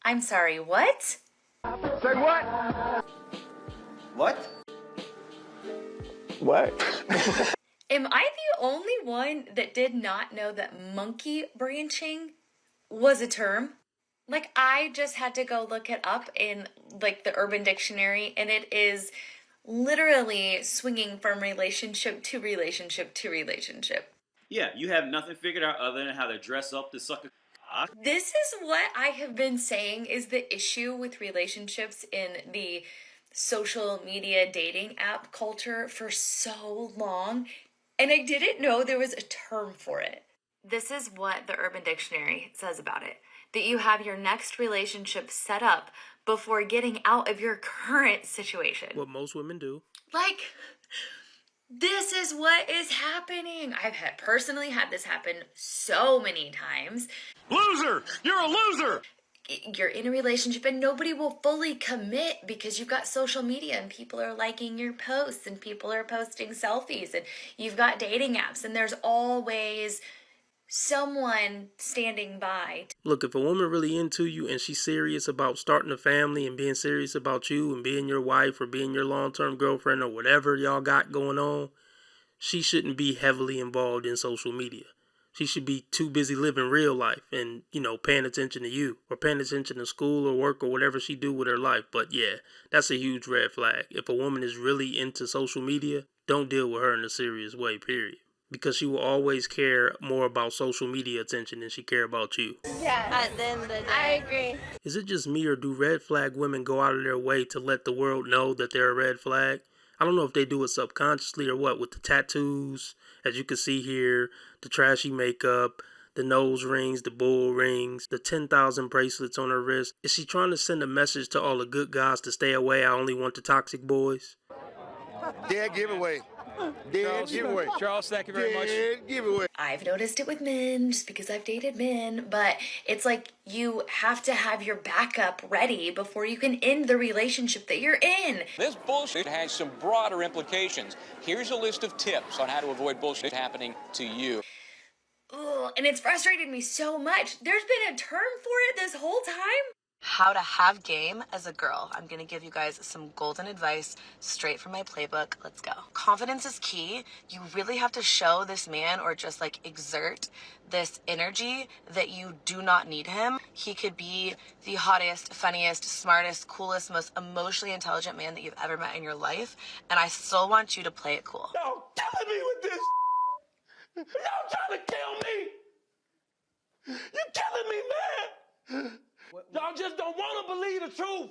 I'm sorry, what? Say what? What? What? Am I the only one that did not know that monkey branching was a term? Like, I just had to go look it up in, like, the Urban Dictionary, and it is literally swinging from relationship to relationship to relationship. Yeah, you have nothing figured out other than how to dress up to suck a cock. This is what I have been saying is the issue with relationships in the social media dating app culture for so long, and I didn't know there was a term for it. This is what the Urban Dictionary says about it. That you have your next relationship set up before getting out of your current situation. What most women do. Like, this is what is happening. I've personally had this happen so many times. Loser! You're a loser! You're in a relationship and nobody will fully commit because you've got social media and people are liking your posts and people are posting selfies and you've got dating apps and there's always someone standing by. Look, if a woman really into you and she's serious about starting a family and being serious about you and being your wife or being your long-term girlfriend or whatever y'all got going on, she shouldn't be heavily involved in social media. She should be too busy living real life and, paying attention to you or paying attention to school or work or whatever she do with her life. But yeah, that's a huge red flag. If a woman is really into social media, don't deal with her in a serious way, period. Because she will always care more about social media attention than she care about you. Yeah, at the end of the day. I agree. Is it just me or do red flag women go out of their way to let the world know that they're a red flag? I don't know if they do it subconsciously or what, with the tattoos, as you can see here, the trashy makeup, the nose rings, the bull rings, the 10,000 bracelets on her wrist. Is she trying to send a message to all the good guys to stay away? I only want the toxic boys. Dead giveaway. Dead giveaway. Charles, thank you very much. Dead giveaway. I've noticed it with men just because I've dated men, but it's like you have to have your backup ready before you can end the relationship that you're in. This bullshit has some broader implications. Here's a list of tips on how to avoid bullshit happening to you. Ugh, and it's frustrated me so much. There's been a term for it this whole time. How to have game as a girl. I'm going to give you guys some golden advice straight from my playbook. Let's go. Confidence is key. You really have to show this man or just exert this energy that you do not need him. He could be the hottest, funniest, smartest, coolest, most emotionally intelligent man that you've ever met in your life. And I still want you to play it cool. Y'all killing me with this. Y'all trying to kill me. You killing me, man. Y'all just don't want to believe the truth.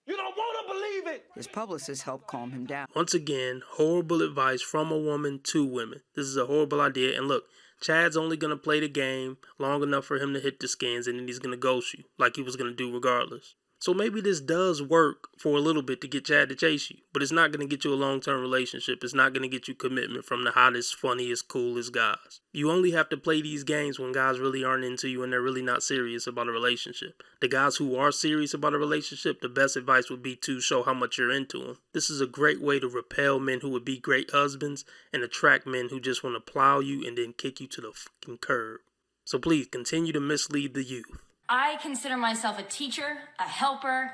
You don't want to believe it. His publicist helped calm him down. Once again, horrible advice from a woman to women. This is a horrible idea. And look, Chad's only going to play the game long enough for him to hit the skins, and then he's going to ghost you like he was going to do regardless. So maybe this does work for a little bit to get Chad to chase you, but it's not going to get you a long-term relationship. It's not going to get you commitment from the hottest, funniest, coolest guys. You only have to play these games when guys really aren't into you and they're really not serious about a relationship. The guys who are serious about a relationship, the best advice would be to show how much you're into them. This is a great way to repel men who would be great husbands and attract men who just want to plow you and then kick you to the fucking curb. So please continue to mislead the youth. I consider myself a teacher, a helper,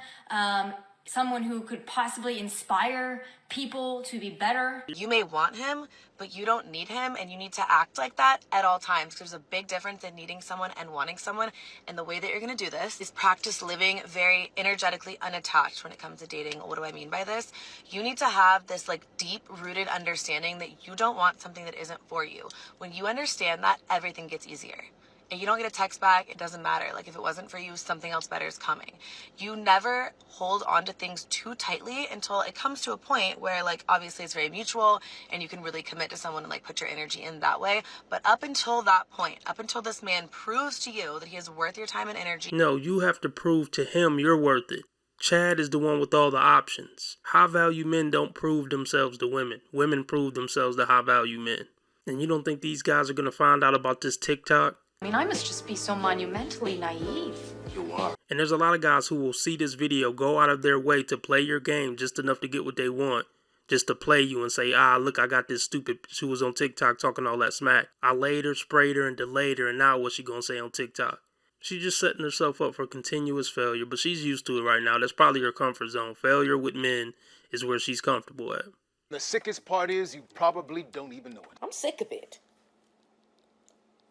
someone who could possibly inspire people to be better. You may want him, but you don't need him, and you need to act like that at all times. There's a big difference in needing someone and wanting someone, and the way that you're going to do this is practice living very energetically unattached when it comes to dating. What do I mean by this? You need to have this deep-rooted understanding that you don't want something that isn't for you. When you understand that, everything gets easier. And you don't get a text back, it doesn't matter. If it wasn't for you, something else better is coming. You never hold on to things too tightly until it comes to a point where, obviously it's very mutual and you can really commit to someone and, put your energy in that way. But up until that point, up until this man proves to you that he is worth your time and energy. No, you have to prove to him you're worth it. Chad is the one with all the options. High-value men don't prove themselves to women. Women prove themselves to high-value men. And you don't think these guys are going to find out about this TikTok? I must just be so monumentally naive. You are. And there's a lot of guys who will see this video, go out of their way to play your game just enough to get what they want. Just to play you and say, look, I got this stupid who was on TikTok talking all that smack. I laid her, sprayed her, and delayed her, and now what's she gonna say on TikTok? She's just setting herself up for continuous failure, but she's used to it right now. That's probably her comfort zone. Failure with men is where she's comfortable at. The sickest part is you probably don't even know it. I'm sick of it.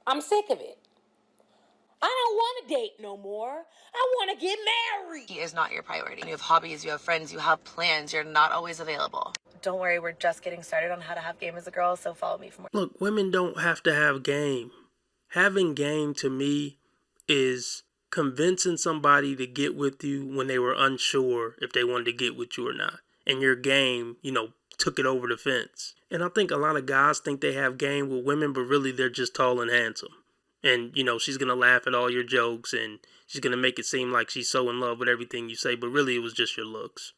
I'm sick of it. I don't want to date no more. I want to get married. He is not your priority. You have hobbies, you have friends, you have plans. You're not always available. Don't worry, we're just getting started on how to have game as a girl, so follow me for more. Look, women don't have to have game. Having game to me is convincing somebody to get with you when they were unsure if they wanted to get with you or not. And your game, took it over the fence. And I think a lot of guys think they have game with women, but really they're just tall and handsome. And, she's going to laugh at all your jokes and she's going to make it seem like she's so in love with everything you say, but really it was just your looks.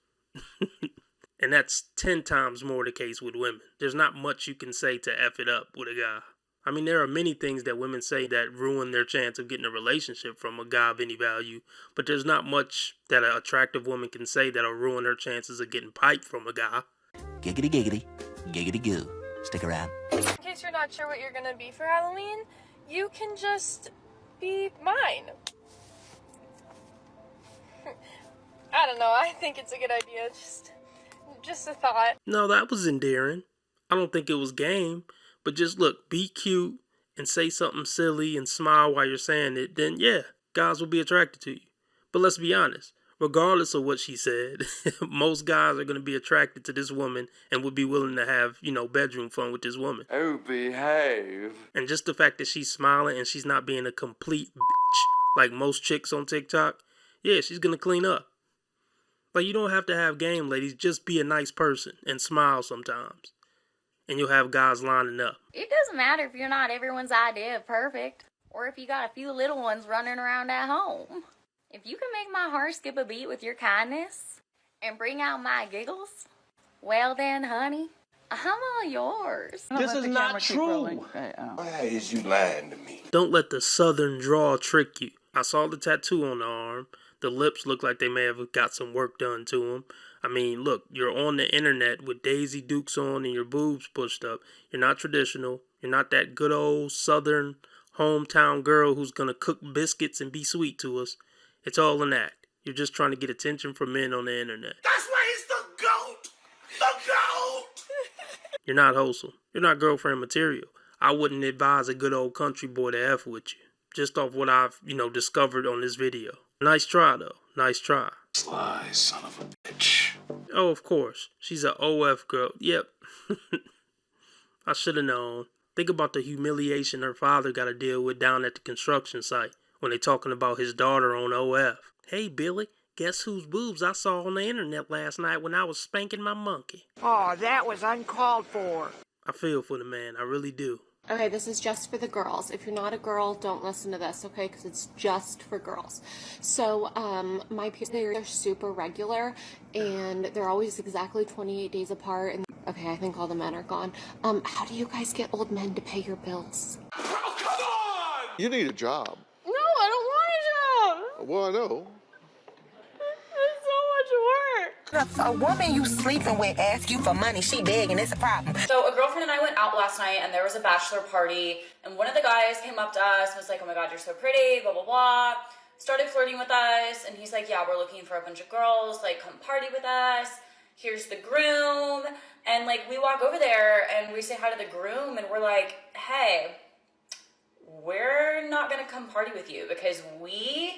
And that's 10 times more the case with women. There's not much you can say to F it up with a guy. I mean, there are many things that women say that ruin their chance of getting a relationship from a guy of any value, but there's not much that an attractive woman can say that'll ruin her chances of getting piped from a guy. Giggity giggity, giggity goo. Stick around. In case you're not sure what you're gonna be for Halloween, you can just be mine. I don't know, I think it's a good idea, just a thought. No, that was endearing. I don't think it was game, but just look, be cute and say something silly and smile while you're saying it, then yeah, guys will be attracted to you. But let's be honest, regardless of what she said, most guys are going to be attracted to this woman and would be willing to have, bedroom fun with this woman. Oh, behave. And just the fact that she's smiling and she's not being a complete bitch like most chicks on TikTok, yeah, she's going to clean up. Like, you don't have to have game, ladies. Just be a nice person and smile sometimes. And you'll have guys lining up. It doesn't matter if you're not everyone's idea of perfect, or if you got a few little ones running around at home. If you can make my heart skip a beat with your kindness and bring out my giggles, well then, honey, I'm all yours. This is not true. Why is you lying to me? Don't let the southern drawl trick you. I saw the tattoo on the arm. The lips look like they may have got some work done to them. I mean, look, you're on the internet with Daisy Dukes on and your boobs pushed up. You're not traditional. You're not that good old southern hometown girl who's going to cook biscuits and be sweet to us. It's all an act. You're just trying to get attention from men on the internet. That's why he's the GOAT! The GOAT! You're not wholesome. You're not girlfriend material. I wouldn't advise a good old country boy to F with you. Just off what I've, discovered on this video. Nice try, though. Nice try. Sly son of a bitch. Oh, of course. She's an OF girl. Yep. I should have known. Think about the humiliation her father got to deal with down at the construction site when they talking about his daughter on OF. Hey, Billy, guess whose boobs I saw on the internet last night when I was spanking my monkey? Oh, that was uncalled for. I feel for the man. I really do. Okay, this is just for the girls. If you're not a girl, don't listen to this, okay? Because it's just for girls. So, my periods are super regular, and they're always exactly 28 days apart. And okay, I think all the men are gone. How do you guys get old men to pay your bills? Oh, come on! You need a job. No, I don't want a job. Well, I know. It's so much work. If a woman you sleeping with asks you for money, she begging, it's a problem. So a girlfriend and I went out last night and there was a bachelor party and one of the guys came up to us and was like, oh my God, you're so pretty, blah, blah, blah. Started flirting with us and he's like, yeah, we're looking for a bunch of girls, like come party with us. Here's the groom. And like we walk over there and we say hi to the groom and we're like, hey, we're not gonna come party with you because we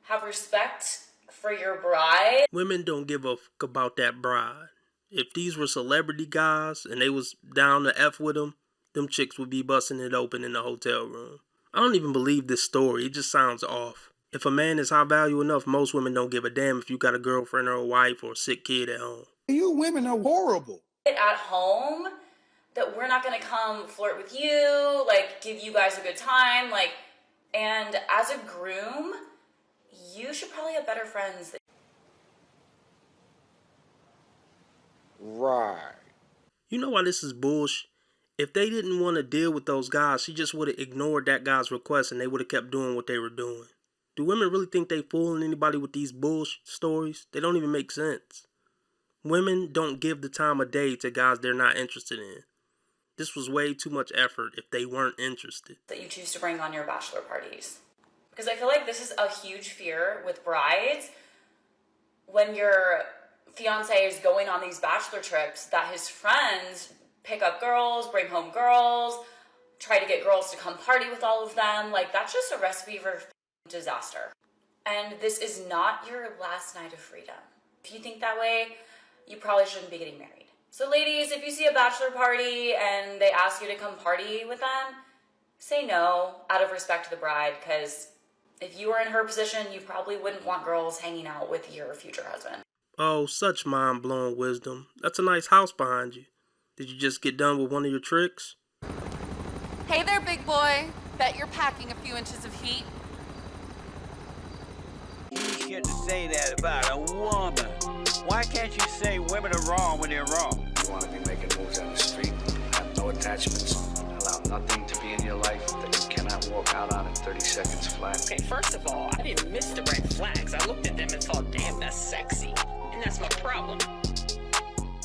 have respect for your bride. Women don't give a fuck about that bride. If these were celebrity guys and they was down to F with them chicks would be busting it open in the hotel room. I don't even believe this story. It just sounds off. If a man is high value enough, most women don't give a damn if you got a girlfriend or a wife or a sick kid at home. You women are horrible. At home, that we're not gonna come flirt with you, like give you guys a good time, like, and as a groom, you should probably have better friends. Right. You know why this is bullshit? If they didn't want to deal with those guys, she just would have ignored that guy's request and they would have kept doing what they were doing. Do women really think they fooling anybody with these bullshit stories? They don't even make sense. Women don't give the time of day to guys they're not interested in. This was way too much effort if they weren't interested. That you choose to bring on your bachelor parties. Because I feel like this is a huge fear with brides when your fiance is going on these bachelor trips, that his friends pick up girls, bring home girls, try to get girls to come party with all of them. Like, that's just a recipe for disaster. And this is not your last night of freedom. If you think that way, you probably shouldn't be getting married. So ladies, if you see a bachelor party and they ask you to come party with them, say no out of respect to the bride, because if you were in her position, you probably wouldn't want girls hanging out with your future husband. Oh, such mind-blowing wisdom. That's a nice house behind you. Did you just get done with one of your tricks? Hey there, big boy. Bet you're packing a few inches of heat. You shouldn't say that about a woman. Why can't you say women are wrong when they're wrong? You want to be making moves on the street, have no attachments, allow nothing to be in your life that you cannot walk out on in 30 seconds flat. Okay, first of all, I didn't miss the red flags. I looked at them and thought, damn, that's sexy. And that's my problem.